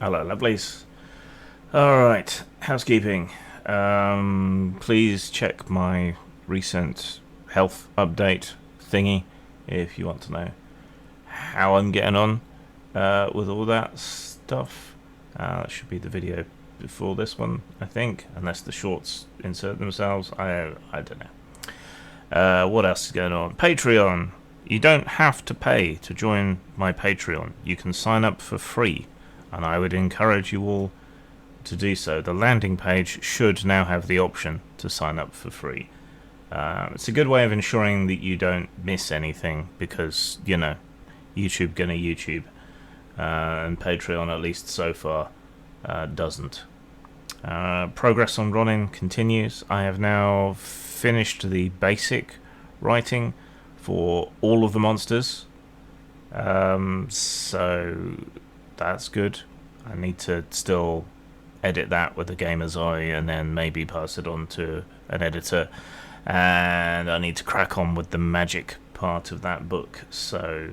Hello, lovelies. Alright, housekeeping. Please check my recent health update thingy if you want to know how I'm getting on with all that stuff. That should be the video before this one, I think, unless the shorts insert themselves. I don't know. What else is going on? Patreon. You don't have to pay to join my Patreon. You can sign up for free, and I would encourage you all to do so. The landing page should now have the option to sign up for free. It's a good way of ensuring that you don't miss anything, because, you know, YouTube gonna YouTube, and Patreon, at least so far, doesn't. Progress on Ronin continues. I have now finished the basic writing for all of the monsters, so that's good. I need to still edit that with a gamer's eye and then maybe pass it on to an editor, and I need to crack on with the magic part of that book. So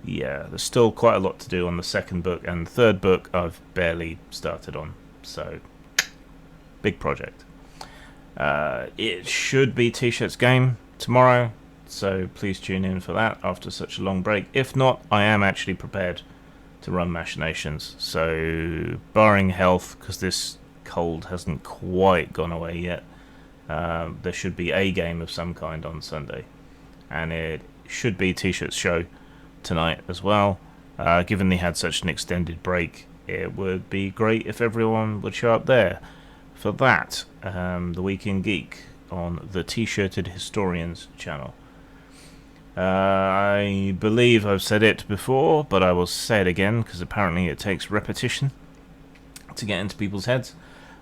yeah, there's still quite a lot to do on the second book, and the third book I've barely started on, so big project. It should be T-shirts game tomorrow, so please tune in for that after such a long break. If not, I am actually prepared to run Machinations, so barring health, because this cold hasn't quite gone away yet, there should be a game of some kind on Sunday, and it should be T-shirts show tonight as well. Given they had such an extended break, it would be great if everyone would show up there for that. The Weekend Geek on the T-shirted Historians channel. I believe I've said it before, but I will say it again, because apparently it takes repetition to get into people's heads.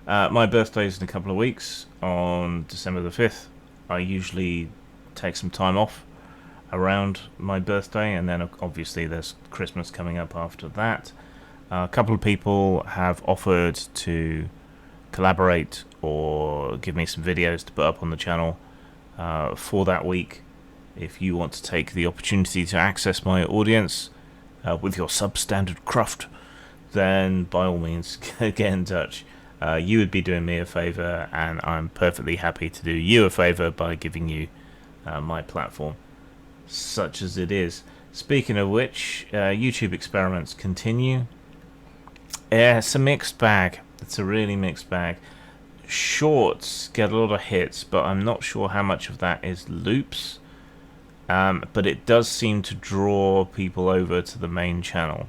My birthday is in a couple of weeks, on December the 5th. I usually take some time off around my birthday, and then obviously there's Christmas coming up after that. A couple of people have offered to collaborate or give me some videos to put up on the channel for that week. If you want to take the opportunity to access my audience with your substandard craft, then by all means get in touch. You would be doing me a favour, and I'm perfectly happy to do you a favour by giving you my platform, such as it is. Speaking of which, YouTube experiments continue. Yeah, it's a mixed bag. It's a really mixed bag. Shorts get a lot of hits, but I'm not sure how much of that is loops. But it does seem to draw people over to the main channel,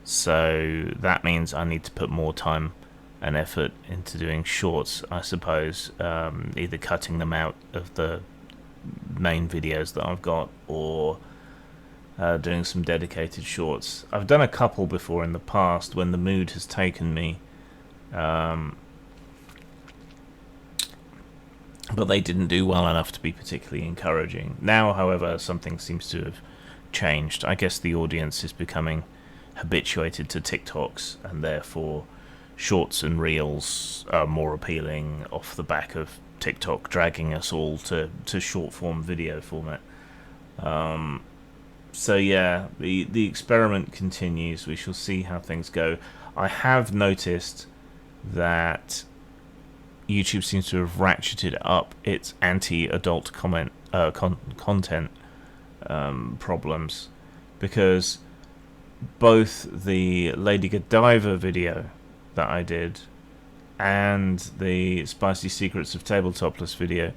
so that means I need to put more time and effort into doing shorts, I suppose, either cutting them out of the main videos that I've got, or doing some dedicated shorts. I've done a couple before in the past when the mood has taken me, but they didn't do well enough to be particularly encouraging. Now, however, something seems to have changed. I guess the audience is becoming habituated to TikToks, and therefore shorts and reels are more appealing off the back of TikTok dragging us all to short form video format. So yeah, the experiment continues. We shall see how things go. I have noticed that YouTube seems to have ratcheted up its anti-adult content problems, because both the Lady Godiva video that I did and the Spicy Secrets of Tabletopless video,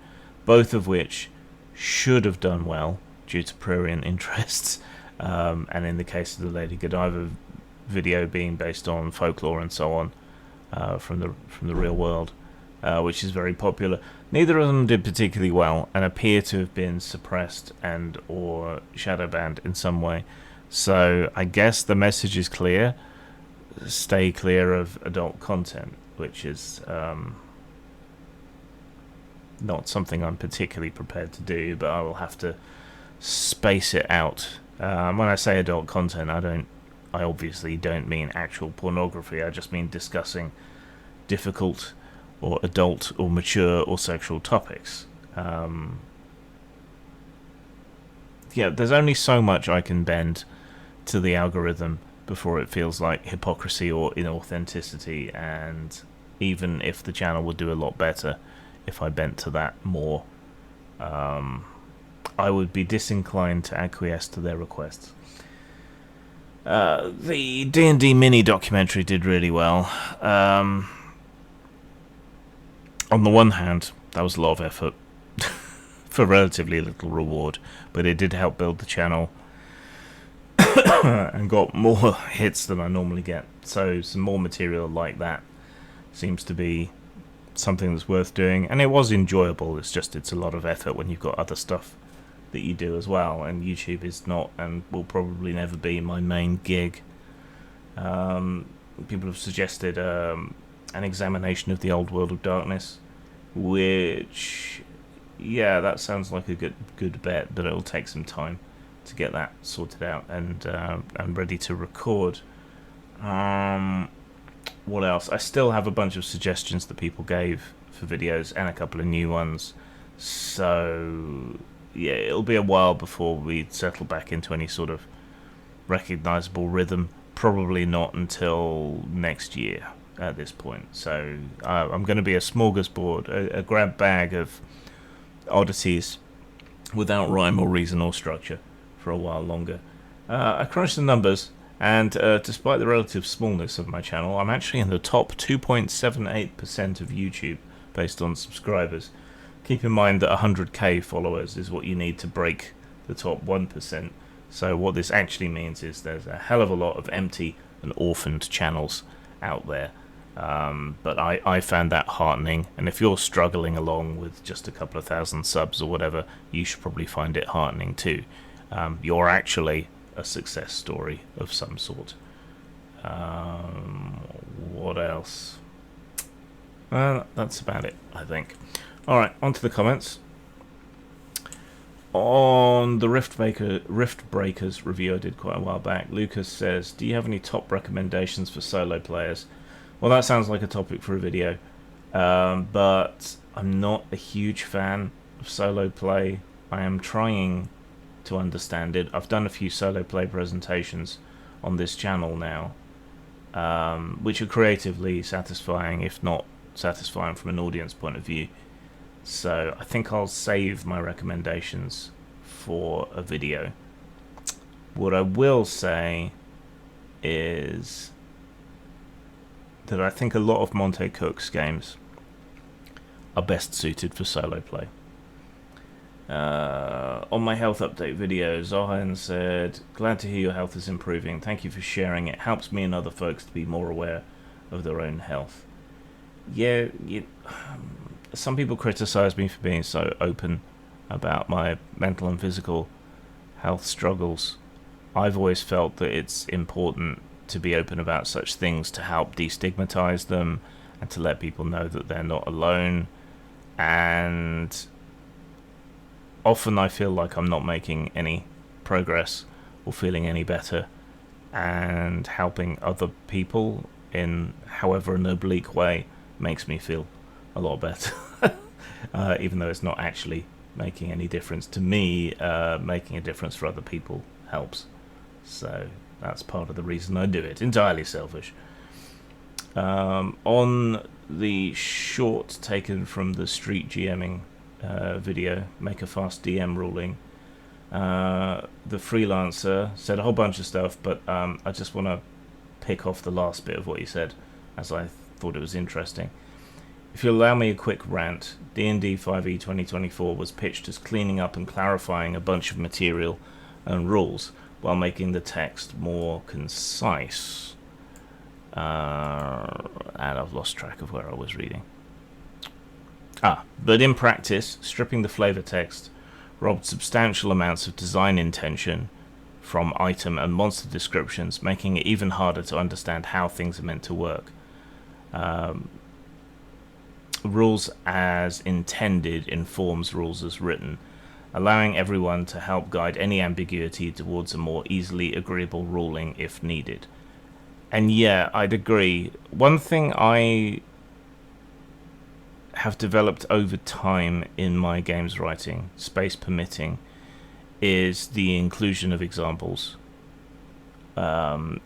both of which should have done well due to prurient interests, and in the case of the Lady Godiva video being based on folklore and so on, from the real world, which is very popular. Neither of them did particularly well and appear to have been suppressed and or shadow banned in some way. So I guess the message is clear: stay clear of adult content, which is not something I'm particularly prepared to do, but I will have to space it out. When I say adult content, I obviously don't mean actual pornography. I just mean discussing difficult or adult or mature or sexual topics. Yeah, there's only so much I can bend to the algorithm before it feels like hypocrisy or inauthenticity, and even if the channel would do a lot better if I bent to that more, I would be disinclined to acquiesce to their requests. The D&D mini documentary did really well. On the one hand, that was a lot of effort for relatively little reward, but it did help build the channel and got more hits than I normally get. So some more material like that seems to be something that's worth doing, and it was enjoyable. It's just it's a lot of effort when you've got other stuff that you do as well, and YouTube is not and will probably never be my main gig. People have suggested an examination of the old World of Darkness, which, yeah, that sounds like a good bet, but it'll take some time to get that sorted out and ready to record. What else? I still have a bunch of suggestions that people gave for videos and a couple of new ones, so yeah, it'll be a while before we settle back into any sort of recognizable rhythm. Probably not until next year at this point. So I'm going to be a smorgasbord, a grab bag of oddities without rhyme or reason or structure for a while longer. I crunched the numbers, and despite the relative smallness of my channel, I'm actually in the top 2.78% of YouTube based on subscribers. Keep in mind that 100k followers is what you need to break the top 1%. So what this actually means is there's a hell of a lot of empty and orphaned channels out there. But I found that heartening, and if you're struggling along with just a couple of thousand subs or whatever, you should probably find it heartening too. You're actually a success story of some sort. What else? That's about it, I think. Alright, on to the comments. On the Rift Breakers review I did quite a while back, Lucas says, do you have any top recommendations for solo players? Well, that sounds like a topic for a video, but I'm not a huge fan of solo play. I am trying to understand it. I've done a few solo play presentations on this channel now, which are creatively satisfying, if not satisfying from an audience point of view. So I think I'll save my recommendations for a video. What I will say is that I think a lot of Monte Cook's games are best suited for solo play. On my health update video, Zohan said, glad to hear your health is improving. Thank you for sharing. It helps me and other folks to be more aware of their own health. Yeah, some people criticize me for being so open about my mental and physical health struggles. I've always felt that it's important to be open about such things to help destigmatize them and to let people know that they're not alone. And often I feel like I'm not making any progress or feeling any better, and helping other people in however an oblique way makes me feel a lot better. Even though it's not actually making any difference to me, making a difference for other people helps. So that's part of the reason I do it. Entirely selfish. On the short taken from the street GMing video, make a fast DM ruling, the freelancer said a whole bunch of stuff, but I just want to pick off the last bit of what he said, as I thought it was interesting. If you allow me a quick rant, D&D 5e 2024 was pitched as cleaning up and clarifying a bunch of material and rules while making the text more concise. And I've lost track of where I was reading. But in practice, stripping the flavor text robbed substantial amounts of design intention from item and monster descriptions, making it even harder to understand how things are meant to work. Rules as intended informs rules as written, allowing everyone to help guide any ambiguity towards a more easily agreeable ruling if needed. And yeah, I'd agree. One thing I have developed over time in my games writing, space permitting, is the inclusion of examples.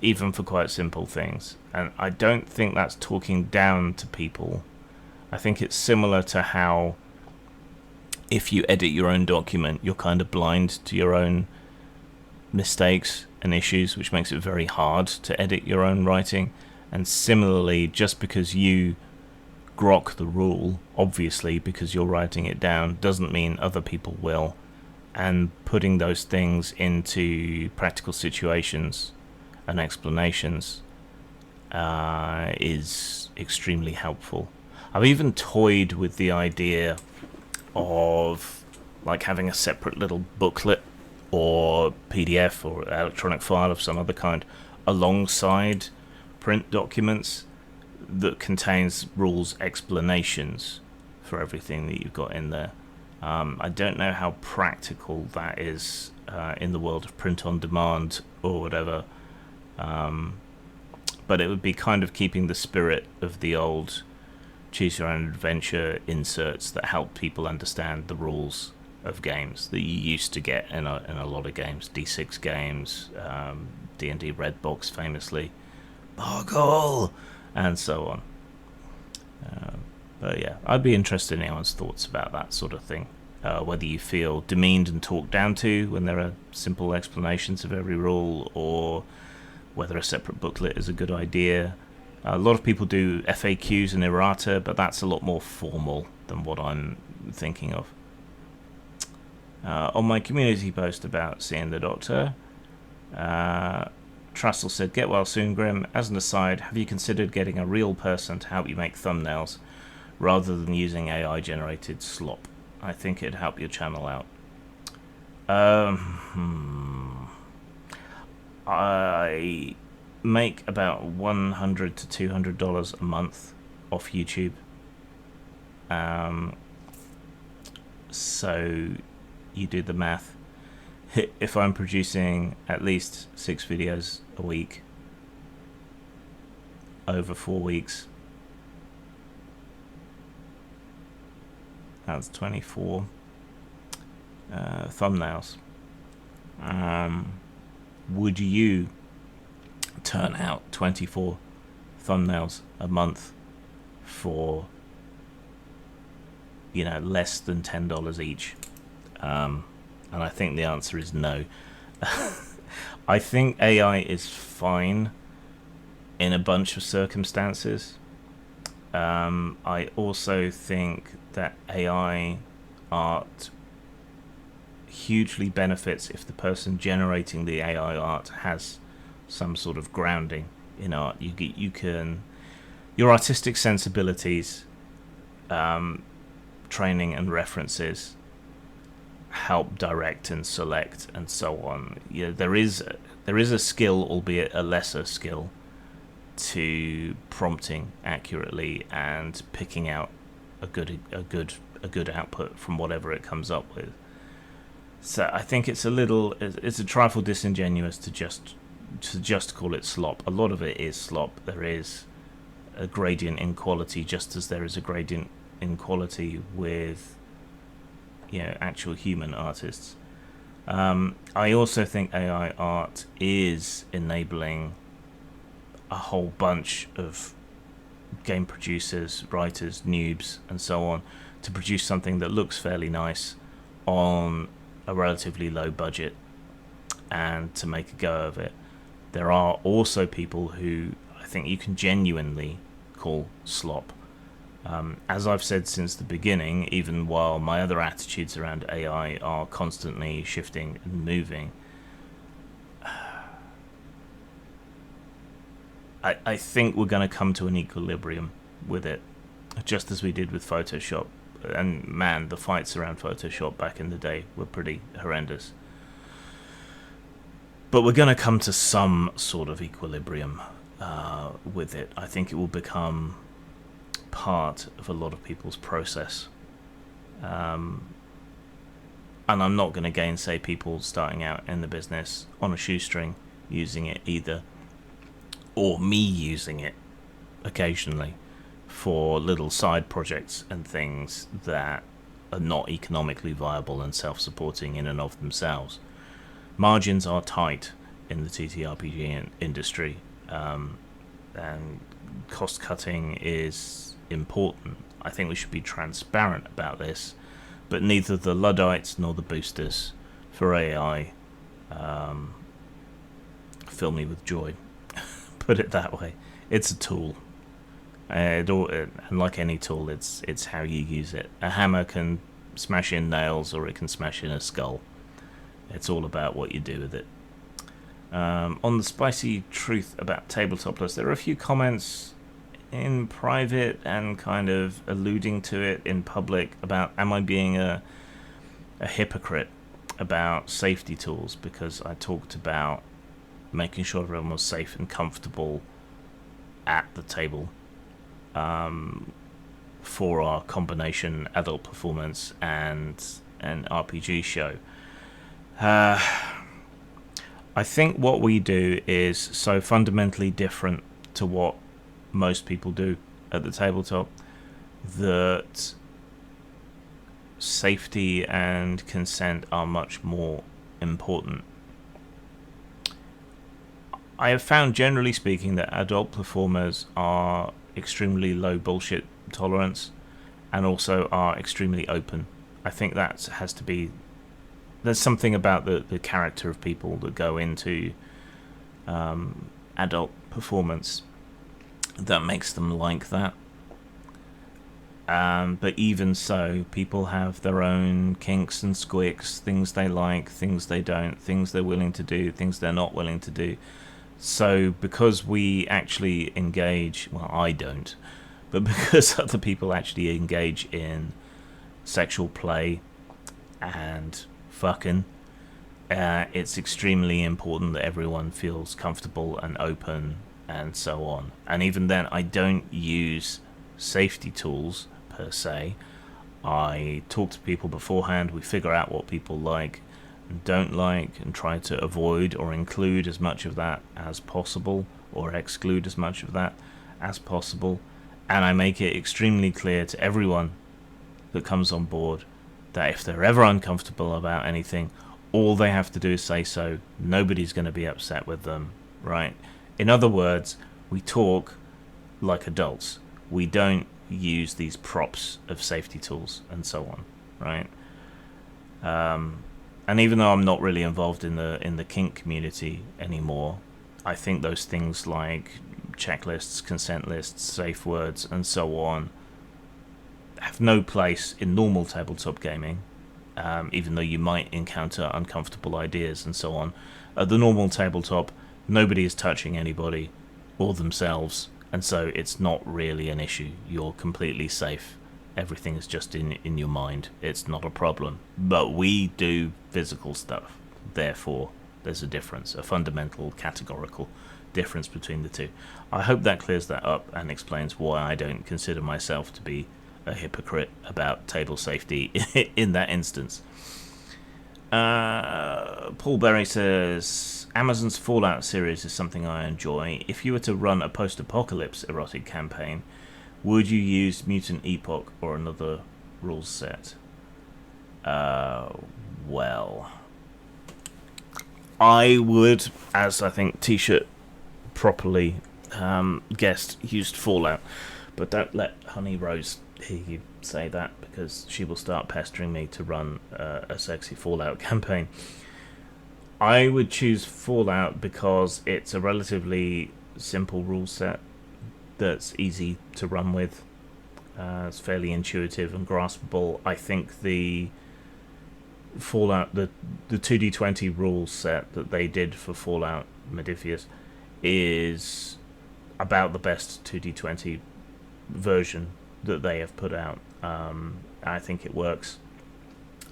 even for quite simple things. And I don't think that's talking down to people. I think it's similar to how if you edit your own document, you're kind of blind to your own mistakes and issues, which makes it very hard to edit your own writing. And similarly, just because you grok the rule, obviously, because you're writing it down, doesn't mean other people will. And putting those things into practical situations and explanations is extremely helpful. I've even toyed with the idea of like having a separate little booklet or PDF or electronic file of some other kind alongside print documents that contains rules explanations for everything that you've got in there. I don't know how practical that is in the world of print on demand or whatever, but it would be kind of keeping the spirit of the old choose your own adventure inserts that help people understand the rules of games that you used to get in a lot of games, D6 games, D&D Red Box famously, Boggle, and so on. But yeah, I'd be interested in anyone's thoughts about that sort of thing. Whether you feel demeaned and talked down to when there are simple explanations of every rule, or whether a separate booklet is a good idea. A lot of people do FAQs and errata, but that's a lot more formal than what I'm thinking of. On my community post about seeing the doctor, Trussell said, "Get well soon, Grim. As an aside, have you considered getting a real person to help you make thumbnails rather than using AI-generated slop? I think it'd help your channel out." I make about $100 to $200 a month off YouTube. So you do the math. If I'm producing at least 6 videos a week over 4 weeks, that's 24 thumbnails. Would you turn out 24 thumbnails a month for, less than $10 each? And I think the answer is no. I think AI is fine in a bunch of circumstances. I also think that AI art hugely benefits if the person generating the AI art has some sort of grounding in art. You can your artistic sensibilities, training and references help direct and select and so on. There is a skill, albeit a lesser skill, to prompting accurately and picking out a good output from whatever it comes up with. So I think it's a trifle disingenuous to just call it slop. A lot of it is slop. There is a gradient in quality, just as there is a gradient in quality with actual human artists. I also think AI art is enabling a whole bunch of game producers, writers, noobs, and so on to produce something that looks fairly nice on a relatively low budget and to make a go of it. There are also people who I think you can genuinely call slop. As I've said since the beginning, even while my other attitudes around AI are constantly shifting and moving, I think we're going to come to an equilibrium with it, just as we did with Photoshop. And man, the fights around Photoshop back in the day were pretty horrendous. But we're going to come to some sort of equilibrium with it. I think it will become part of a lot of people's process. And I'm not going to gainsay people starting out in the business on a shoestring using it either, or me using it occasionally for little side projects and things that are not economically viable and self-supporting in and of themselves. Margins are tight in the TTRPG industry, and cost cutting is important. I think we should be transparent about this, but neither the Luddites nor the boosters for AI fill me with joy. Put it that way. It's a tool. And like any tool, it's how you use it. A hammer can smash in nails, or it can smash in a skull. It's all about what you do with it. On the spicy truth about Tabletop Plus, there are a few comments in private and kind of alluding to it in public about, am I being a hypocrite about safety tools, because I talked about making sure everyone was safe and comfortable at the table for our combination adult performance and an RPG show. I think what we do is so fundamentally different to what most people do at the tabletop that safety and consent are much more important. I have found, generally speaking, that adult performers are extremely low bullshit tolerance and also are extremely open. I think that has to be... There's something about the character of people that go into adult performance that makes them like that. But even so, people have their own kinks and squicks, things they like, things they don't, things they're willing to do, things they're not willing to do. So because we actually engage, well, I don't, but because other people actually engage in sexual play and fucking, it's extremely important that everyone feels comfortable and open and so on. And even then, I don't use safety tools per se. I talk to people beforehand, we figure out what people like and don't like, and try to avoid or include as much of that as possible, or exclude as much of that as possible. And I make it extremely clear to everyone that comes on board that if they're ever uncomfortable about anything, all they have to do is say so. Nobody's going to be upset with them, right? In other words, we talk like adults. We don't use these props of safety tools and so on, right? And even though I'm not really involved in the kink community anymore, I think those things like checklists, consent lists, safe words, and so on have no place in normal tabletop gaming, even though you might encounter uncomfortable ideas and so on. At the normal tabletop, nobody is touching anybody or themselves, and so it's not really an issue. You're completely safe. Everything is just in your mind. It's not a problem. But we do physical stuff. Therefore, there's a difference, a fundamental categorical difference between the two. I hope that clears that up and explains why I don't consider myself to be a hypocrite about table safety in that instance. Paul Berry says, Amazon's Fallout series is something I enjoy. If you were to run a post-apocalypse erotic campaign, would you use Mutant Epoch or another rules set? Well, I would, as I think T-shirt properly guessed, used Fallout. But don't let Honey Rose hear you say that, because she will start pestering me to run a sexy Fallout campaign. I would choose Fallout because it's a relatively simple rule set that's easy to run with. It's fairly intuitive and graspable. I think the Fallout, the 2D20 rule set that they did for Fallout Modifius is about the best 2D20 version that they have put out. I think it works.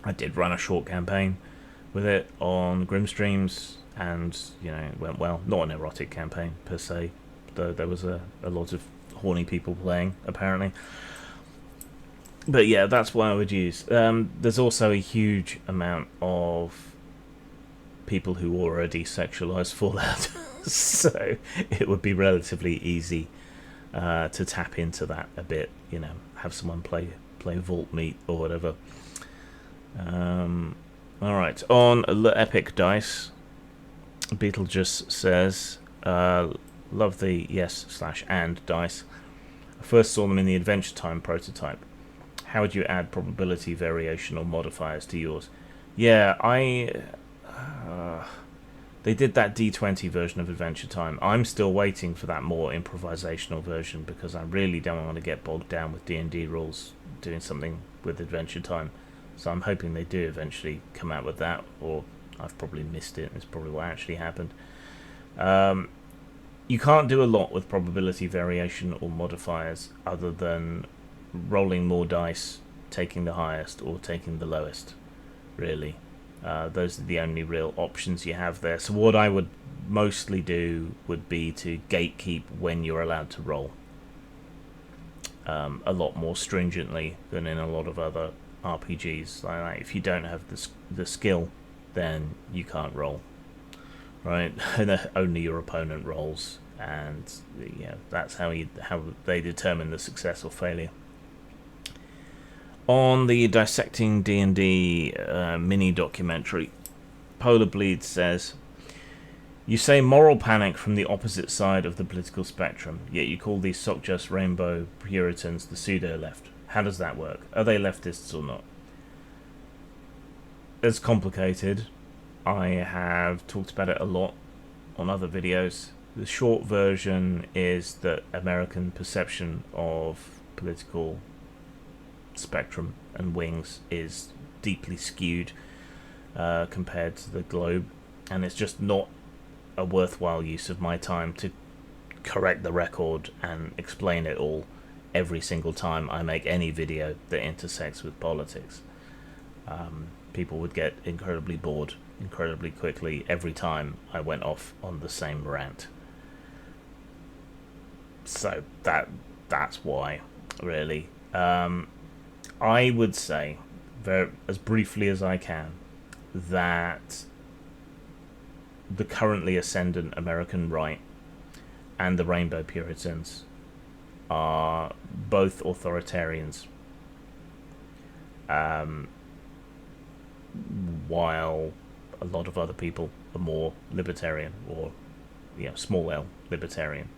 I did run a short campaign with it on Grimstreams, and it went well. Not an erotic campaign per se, though there was a lot of horny people playing apparently. But yeah, that's what I would use. There's also a huge amount of people who already sexualize Fallout, so it would be relatively easy to tap into that a bit. Have someone play Vault Meat or whatever. All right, on the Epic Dice, Beetlejuice says, love the yes/and dice. I first saw them in the Adventure Time prototype. How would you add probability variation or modifiers to yours? Yeah, they did that D20 version of Adventure Time. I'm still waiting for that more improvisational version because I really don't want to get bogged down with D&D rules doing something with Adventure Time. So I'm hoping they do eventually come out with that, or I've probably missed it. It's probably what actually happened. You can't do a lot with probability variation or modifiers other than rolling more dice, taking the highest or taking the lowest, really. Those are the only real options you have there. So what I would mostly do would be to gatekeep when you're allowed to roll. A lot more stringently than in a lot of other RPGs. Like if you don't have the skill, then you can't roll. Right? Only your opponent rolls, and yeah, that's how they determine the success or failure. On the Dissecting D&D mini documentary, Polar Bleed says, you say moral panic from the opposite side of the political spectrum, yet you call these sock-just rainbow Puritans the pseudo-left. How does that work? Are they leftists or not? It's complicated. I have talked about it a lot on other videos. The short version is that American perception of political spectrum and wings is deeply skewed compared to the globe, and it's just not a worthwhile use of my time to correct the record and explain it all every single time I make any video that intersects with politics. People would get incredibly bored incredibly quickly every time I went off on the same rant. So that's why, really. I would say, as briefly as I can, that the currently ascendant American right and the Rainbow Puritans are both authoritarians, while a lot of other people are more libertarian, or small L libertarian.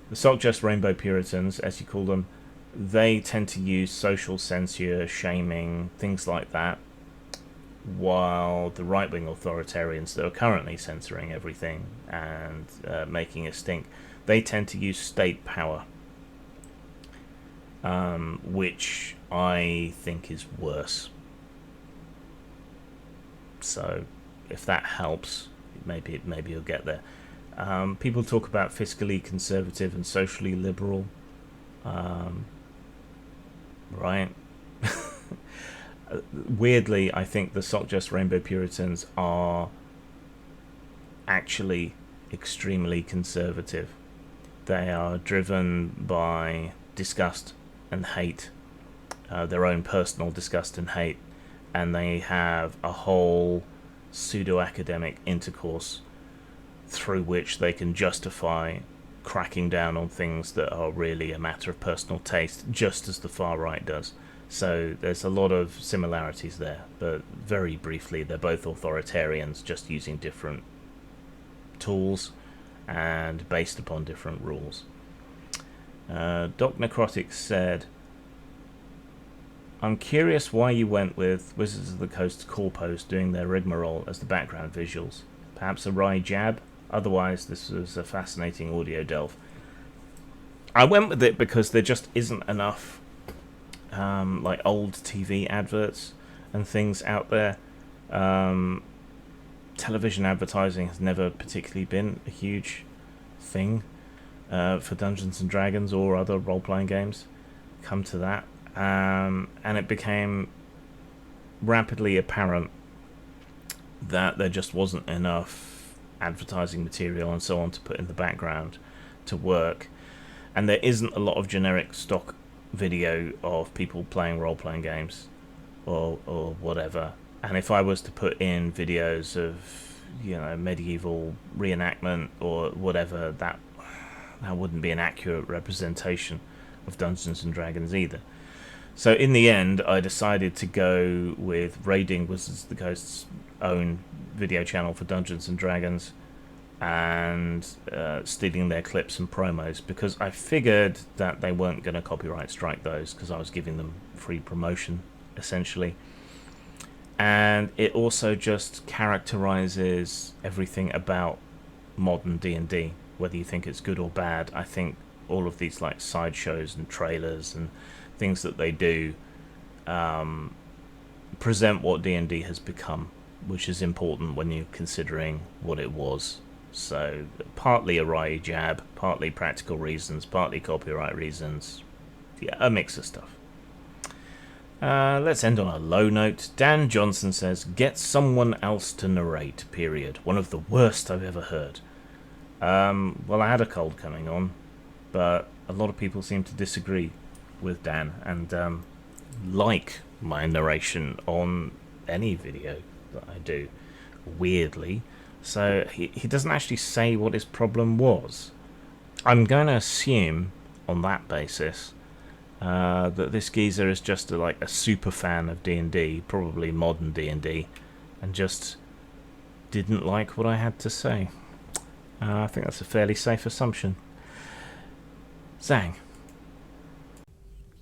The sock-just Rainbow Puritans, as you call them, they tend to use social censure, shaming, things like that, while the right-wing authoritarians that are currently censoring everything and making it stink, they tend to use state power, which I think is worse. So if that helps, maybe you'll get there. People talk about fiscally conservative and socially liberal. Right? Weirdly, I think the sock-just Rainbow Puritans are actually extremely conservative. They are driven by disgust and hate, their own personal disgust and hate, and they have a whole pseudo-academic intercourse through which they can justify cracking down on things that are really a matter of personal taste, just as the far right does. So there's a lot of similarities there, but very briefly, they're both authoritarians, just using different tools and based upon different rules. Doc Necrotic said, I'm curious why you went with Wizards of the Coast's corpos doing their rigmarole as the background visuals. Perhaps a wry jab? Otherwise, this was a fascinating audio delve. I went with it because there just isn't enough like old TV adverts and things out there. Television advertising has never particularly been a huge thing for Dungeons and Dragons or other role-playing games. Come to that. And it became rapidly apparent that there just wasn't enough advertising material and so on to put in the background to work, and there isn't a lot of generic stock video of people playing role-playing games or whatever. And if I was to put in videos of medieval reenactment or whatever, that wouldn't be an accurate representation of Dungeons and Dragons either. So in the end, I decided to go with raiding Wizards of the Coast's own video channel for Dungeons and Dragons, and stealing their clips and promos, because I figured that they weren't going to copyright strike those because I was giving them free promotion essentially. And it also just characterizes everything about modern D&D, whether you think it's good or bad. I think all of these like sideshows and trailers and things that they do present what D&D has become, which is important when you're considering what it was. So partly a wry jab, partly practical reasons, partly copyright reasons. Yeah, a mix of stuff. Let's end on a low note. Dan Johnson says, get someone else to narrate, period. One of the worst I've ever heard. Well, I had a cold coming on, but a lot of people seem to disagree with Dan and like my narration on any video that I do, weirdly. So he doesn't actually say what his problem was. I'm going to assume on that basis that this geezer is just like a super fan of D&D, probably modern D&D, and just didn't like what I had to say. I think that's a fairly safe assumption. Zang.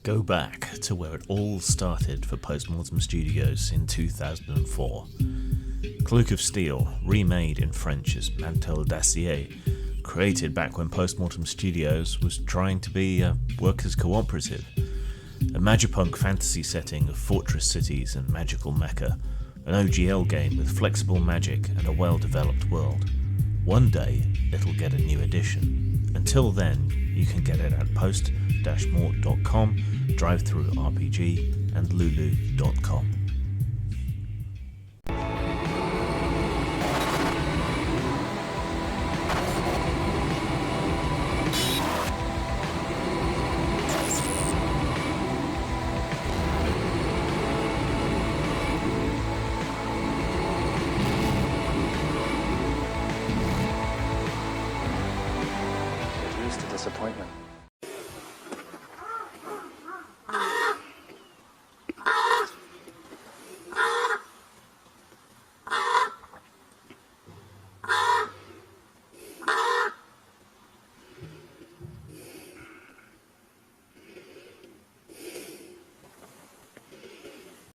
Go back to where it all started for Postmortem Studios in 2004. Cloak of Steel, remade in French as Mantel d'Acier, created back when Postmortem Studios was trying to be a workers' cooperative. A magipunk fantasy setting of fortress cities and magical mecha. An OGL game with flexible magic and a well-developed world. One day, it'll get a new edition. Until then, you can get it at post-mort.com, DriveThruRPG, and lulu.com. Disappointment.